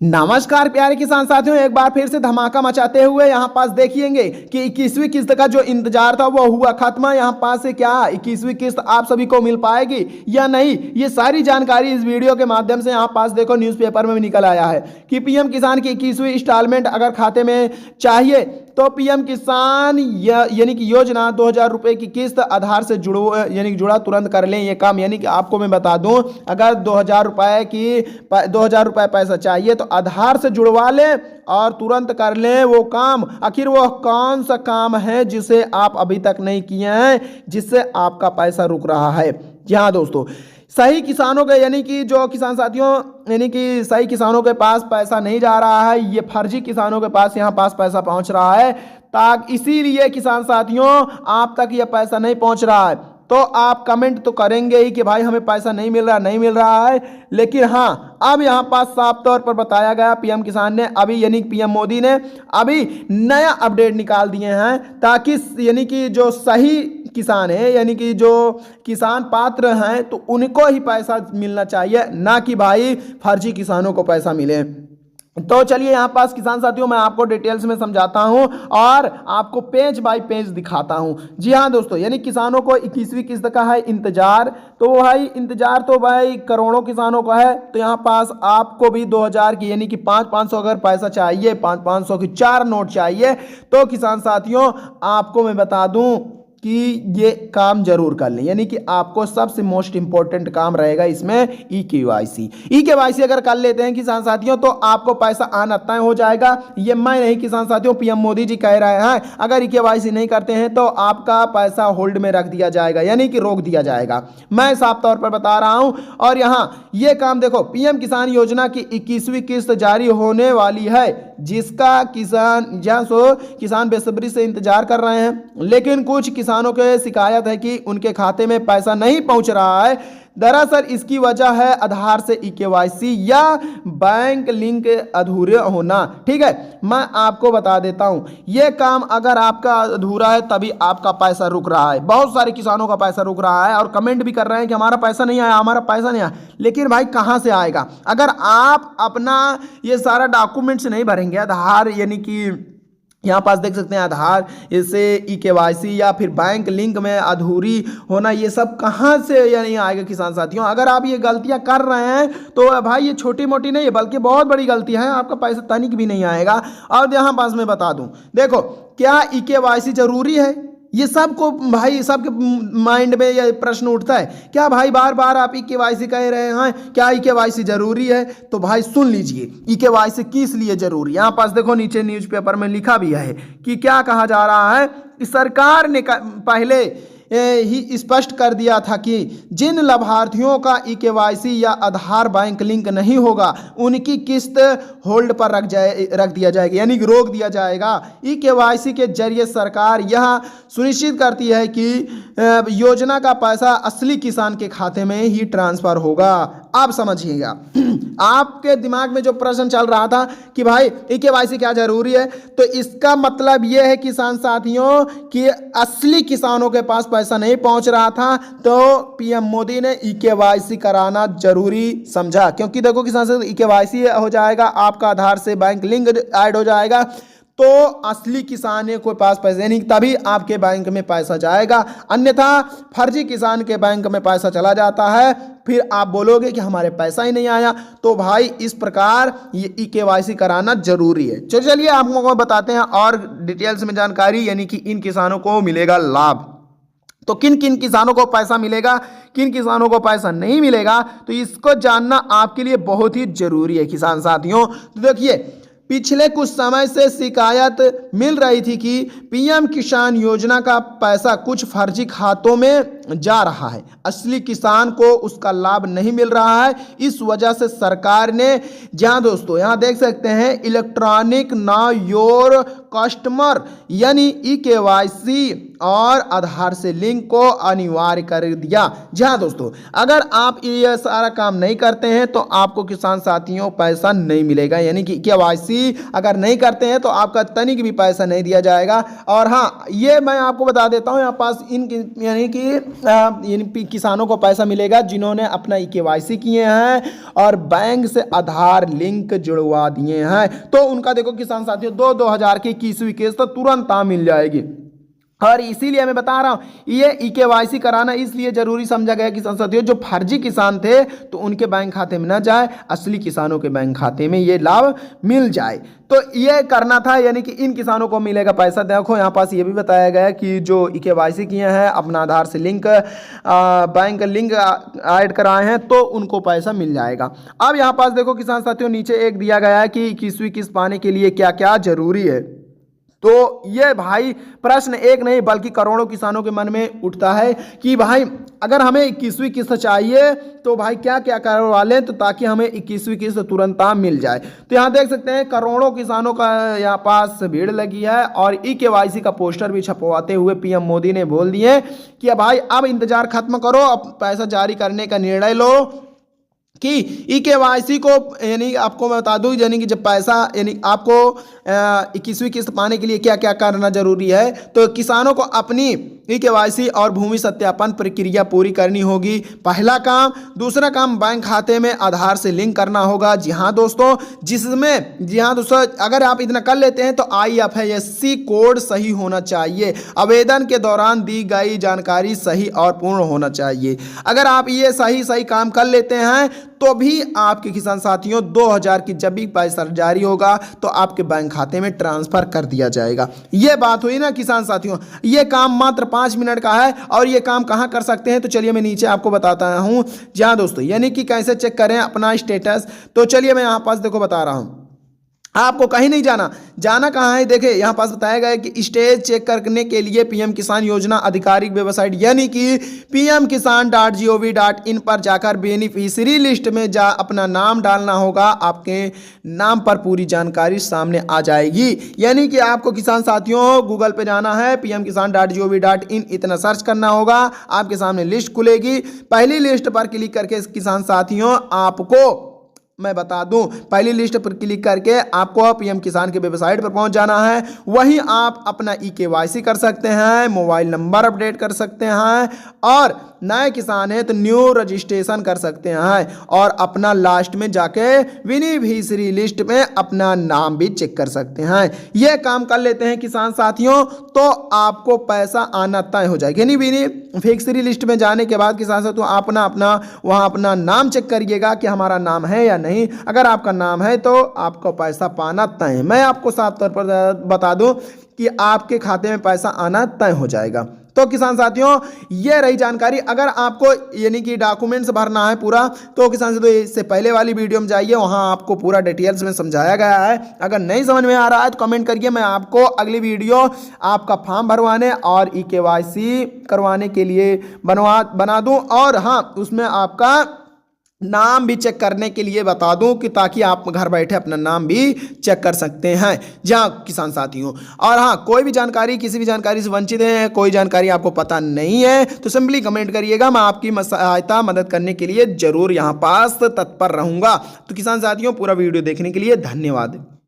नमस्कार प्यारे किसान साथियों, एक बार फिर से धमाका मचाते हुए यहाँ पास देखिएंगे कि 21वीं किस्त का जो इंतजार था वो हुआ खत्म। यहाँ पास से क्या 21वीं किस्त आप सभी को मिल पाएगी या नहीं, ये सारी जानकारी इस वीडियो के माध्यम से यहाँ पास देखो न्यूज़पेपर में भी निकल आया है कि पीएम किसान की 21वीं इंस्टॉलमेंट अगर खाते में चाहिए तो पीएम किसान यानी कि योजना 2000 रुपये की किस्त आधार से जुड़ा तुरंत कर लें ये काम। यानी कि आपको मैं बता दूं, अगर 2000 रुपये पैसा चाहिए तो आधार से जुड़वा लें और तुरंत कर लें वो काम। आखिर वो कौन सा काम है जिसे आप अभी तक नहीं किए हैं, जिससे आपका पैसा रुक रहा है? जी हाँ दोस्तों, सही किसानों के यानी कि जो किसान साथियों यानी कि सही किसानों के पास पैसा नहीं जा रहा है, ये फर्जी किसानों के पास यहाँ पास पैसा पहुँच रहा है। ताकि इसीलिए किसान साथियों आप तक ये पैसा नहीं पहुँच रहा है। तो आप कमेंट तो करेंगे ही कि भाई हमें पैसा नहीं मिल रहा है, लेकिन हाँ अब यहाँ पास साफ तौर पर बताया गया, पीएम किसान ने अभी यानी पीएम मोदी ने अभी नया अपडेट निकाल दिए हैं ताकि यानी कि जो सही किसान है यानी कि जो किसान पात्र हैं तो उनको ही पैसा मिलना चाहिए, ना कि भाई फर्जी किसानों को पैसा मिले। तो चलिए यहाँ पास किसान साथियों मैं आपको डिटेल्स में समझाता हूँ और आपको पेज बाय पेज दिखाता हूँ। जी हाँ दोस्तों, यानी किसानों को 21वीं किस्त का है इंतजार, तो भाई इंतजार तो भाई करोड़ों किसानों को है। तो यहाँ पास आपको भी 2000 की यानी कि 500 अगर पैसा चाहिए, 500 की 4 नोट चाहिए, तो किसान साथियों आपको मैं बता दूँ कि ये काम जरूर कर लें। यानी कि आपको सबसे मोस्ट इंपॉर्टेंट काम रहेगा इसमें ई-केवाईसी अगर कर लेते हैं किसान साथियों तो आपको पैसा आना तय हो जाएगा। ये मैं नहीं किसान साथियों, पीएम मोदी जी कह रहे हैं। अगर ई-केवाईसी नहीं करते हैं तो आपका पैसा होल्ड में रख दिया जाएगा, यानी कि रोक दिया जाएगा। मैं साफ तौर पर बता रहा हूं। और यहाँ ये काम देखो, पीएम किसान योजना की 21वीं किस्त जारी होने वाली है, जिसका किसान बेसब्री से इंतजार कर रहे हैं। लेकिन कुछ किसानों के शिकायत है कि उनके खाते में पैसा नहीं पहुंच रहा है। दरअसल इसकी वजह है आधार से ई-केवाईसी या बैंक लिंक अधूरे होना। ठीक है, मैं आपको बता देता हूं, यह काम अगर आपका अधूरा है तभी आपका पैसा रुक रहा है। बहुत सारे किसानों का पैसा रुक रहा है और कमेंट भी कर रहे हैं कि हमारा पैसा नहीं आया, हमारा पैसा नहीं आया। लेकिन भाई कहां से आएगा अगर आप अपना ये सारा डॉक्यूमेंट्स नहीं भरेंगे? आधार यानी कि यहाँ पास देख सकते हैं आधार, इससे ई-केवाईसी या फिर बैंक लिंक में अधूरी होना, ये सब कहाँ से यानी आएगा किसान साथियों? अगर आप ये गलतियाँ कर रहे हैं तो भाई ये छोटी मोटी नहीं है बल्कि बहुत बड़ी गलती है, आपका पैसा तनिक भी नहीं आएगा। और यहाँ पास मैं बता दूँ, देखो क्या ई-केवाईसी जरूरी है? ये सबको भाई सबके माइंड में ये प्रश्न उठता है, क्या भाई बार बार आप ई-केवाईसी कह रहे हैं, क्या ई-केवाईसी जरूरी है? तो भाई सुन लीजिए ई-केवाईसी किस लिए जरूरी है। यहाँ पास देखो नीचे न्यूज़पेपर में लिखा भी है कि क्या कहा जा रहा है कि सरकार ने पहले ही स्पष्ट कर दिया था कि जिन लाभार्थियों का ई-केवाईसी या आधार बैंक लिंक नहीं होगा उनकी किस्त होल्ड पर रख दिया जाएगा, यानी कि रोक दिया जाएगा। ई-केवाईसी के जरिए सरकार यह सुनिश्चित करती है कि योजना का पैसा असली किसान के खाते में ही ट्रांसफर होगा। आप समझिएगा, आपके दिमाग में जो प्रश्न चल रहा था कि भाई ई-केवाईसी क्या जरूरी है, तो इसका मतलब यह है किसान साथियों कि असली किसानों के पास पैसा नहीं पहुंच रहा था तो पीएम मोदी ने ई-केवाईसी कराना जरूरी समझा। क्योंकि देखो किसान साथियों, ई-केवाईसी हो जाएगा, आपका आधार से बैंक लिंक ऐड हो जाएगा, तो असली किसान के पास पैसे नहीं, तभी आपके बैंक में पैसा जाएगा। अन्यथा फर्जी किसान के बैंक में पैसा चला जाता है, फिर आप बोलोगे कि हमारे पैसा ही नहीं आया। तो भाई इस प्रकार ये ई-केवाईसी कराना जरूरी है। चलिए आपको बताते हैं और डिटेल्स में जानकारी, यानी कि इन किसानों को मिलेगा लाभ। तो किन किन किसानों को पैसा मिलेगा, किन किसानों को पैसा नहीं मिलेगा, तो इसको जानना आपके लिए बहुत ही जरूरी है किसान साथियों। तो देखिए, पिछले कुछ समय से शिकायत मिल रही थी कि पीएम किसान योजना का पैसा कुछ फर्जी खातों में जा रहा है, असली किसान को उसका लाभ नहीं मिल रहा है। इस वजह से सरकार ने, जहां दोस्तों यहाँ देख सकते हैं, इलेक्ट्रॉनिक नाउ योर कस्टमर यानी ई-केवाईसी और आधार से लिंक को अनिवार्य कर दिया। जहां दोस्तों अगर आप ये सारा काम नहीं करते हैं तो आपको किसान साथियों पैसा नहीं मिलेगा, यानी कि केवाईसी अगर नहीं करते हैं तो आपका तनिक भी पैसा नहीं दिया जाएगा। और हाँ, ये मैं आपको बता देता हूं, यहाँ पास इन यानी कि किसानों को पैसा मिलेगा जिन्होंने अपना KYC किए हैं और बैंक से आधार लिंक जुड़वा दिए हैं। तो उनका देखो किसान साथियों 2-2 हज़ार की 21वीं किस्त तो तुरंत मिल जाएगी। और इसीलिए मैं बता रहा हूं ये KYC कराना इसलिए जरूरी समझा गया किसान साथियों, जो फर्जी किसान थे तो उनके बैंक खाते में ना जाए, असली किसानों के बैंक खाते में ये लाभ मिल जाए। तो ये करना था, यानी कि इन किसानों को मिलेगा पैसा। देखो यहाँ पास ये भी बताया गया कि जो KYC किए हैं, अपना आधार से लिंक बैंक लिंक ऐड कराए हैं तो उनको पैसा मिल जाएगा। अब यहाँ पास देखो किसान साथियों नीचे एक दिया गया है कि 21वीं किस्त पाने के लिए क्या क्या जरूरी है। तो ये भाई प्रश्न एक नहीं बल्कि करोड़ों किसानों के मन में उठता है कि भाई अगर हमें 21वीं किस्त चाहिए तो भाई क्या क्या करवा लें तो ताकि हमें 21वीं किस्त तुरंत मिल जाए। तो यहाँ देख सकते हैं करोड़ों किसानों का यहाँ पास भीड़ लगी है और KYC का पोस्टर भी छपवाते हुए PM मोदी ने बोल दिए कि भाई अब इंतजार खत्म करो, अब पैसा जारी करने का निर्णय लो कि KYC को, यानी आपको मैं बता दूं, यानी कि जब पैसा यानी आपको 21वीं किस्त पाने के लिए क्या क्या करना जरूरी है। तो किसानों को अपनी KYC और भूमि सत्यापन प्रक्रिया पूरी करनी होगी, पहला काम। दूसरा काम बैंक खाते में आधार से लिंक करना होगा। जी हाँ दोस्तों, अगर आप इतना कर लेते हैं तो IFSC कोड सही होना चाहिए। आवेदन के दौरान दी गई जानकारी सही और पूर्ण होना चाहिए। अगर आप ये सही काम कर लेते हैं तो भी आपके किसान साथियों 2000 की जब भी पैसा जारी होगा तो आपके बैंक खाते में ट्रांसफर कर दिया जाएगा। ये बात हुई ना किसान साथियों। ये काम मात्र 5 मिनट का है और ये काम कहाँ कर सकते हैं तो चलिए मैं नीचे आपको बताता हूँ। जी हाँ दोस्तों, यानी कि कैसे चेक करें अपना स्टेटस। तो चलिए मैं यहाँ पास देखो बता रहा हूँ, आपको कहीं नहीं जाना कहाँ है। देखिए यहाँ पास बताया गया है कि स्टेज चेक करने के लिए PM किसान योजना आधिकारिक वेबसाइट यानी कि pmkisan.gov.in पर जाकर बेनिफिशियरी लिस्ट में अपना नाम डालना होगा। आपके नाम पर पूरी जानकारी सामने आ जाएगी। यानी कि आपको किसान साथियों गूगल पे जाना है, pmkisan.gov.in इतना सर्च करना होगा, आपके सामने लिस्ट खुलेगी। पहली लिस्ट पर क्लिक करके किसान साथियों आपको मैं बता दूं, पहली लिस्ट पर क्लिक करके आपको PM किसान के वेबसाइट पर पहुंच जाना है। वहीं आप अपना KYC कर सकते हैं, मोबाइल नंबर अपडेट कर सकते हैं और नए किसान है तो न्यू रजिस्ट्रेशन कर सकते हैं और अपना लास्ट में जाके बेनिफिशियरी लिस्ट में अपना नाम भी चेक कर सकते हैं। यह काम कर लेते हैं किसान साथियों तो आपको पैसा आना तय हो जाएगा। यानी बेनिफिशियरी लिस्ट में जाने के बाद किसान साथियों अपना वहाँ अपना नाम चेक करिएगा कि हमारा नाम है या नहीं। अगर आपका नाम है तो आपको पैसा पाना तय है। मैं आपको साफ तौर पर बता दूं कि आपके खाते में पैसा आना तय हो जाएगा। तो किसान साथियों ये रही जानकारी। अगर आपको यानी कि डॉक्यूमेंट्स भरना है पूरा तो किसान साथियों इससे पहले वाली वीडियो में जाइए, वहां आपको पूरा डिटेल्स में समझाया गया है। अगर नहीं समझ में आ रहा है तो कमेंट करिए, मैं आपको अगली वीडियो आपका फॉर्म भरवाने और KYC करवाने के लिए बना दूं और हाँ उसमें आपका नाम भी चेक करने के लिए बता दूं कि ताकि आप घर बैठे अपना नाम भी चेक कर सकते हैं। जहाँ किसान साथियों और हाँ कोई भी जानकारी किसी भी जानकारी से वंचित है, कोई जानकारी आपको पता नहीं है तो सिंपली कमेंट करिएगा, मैं आपकी सहायता मदद करने के लिए जरूर यहाँ पास तत्पर रहूँगा। तो किसान साथियों पूरा वीडियो देखने के लिए धन्यवाद।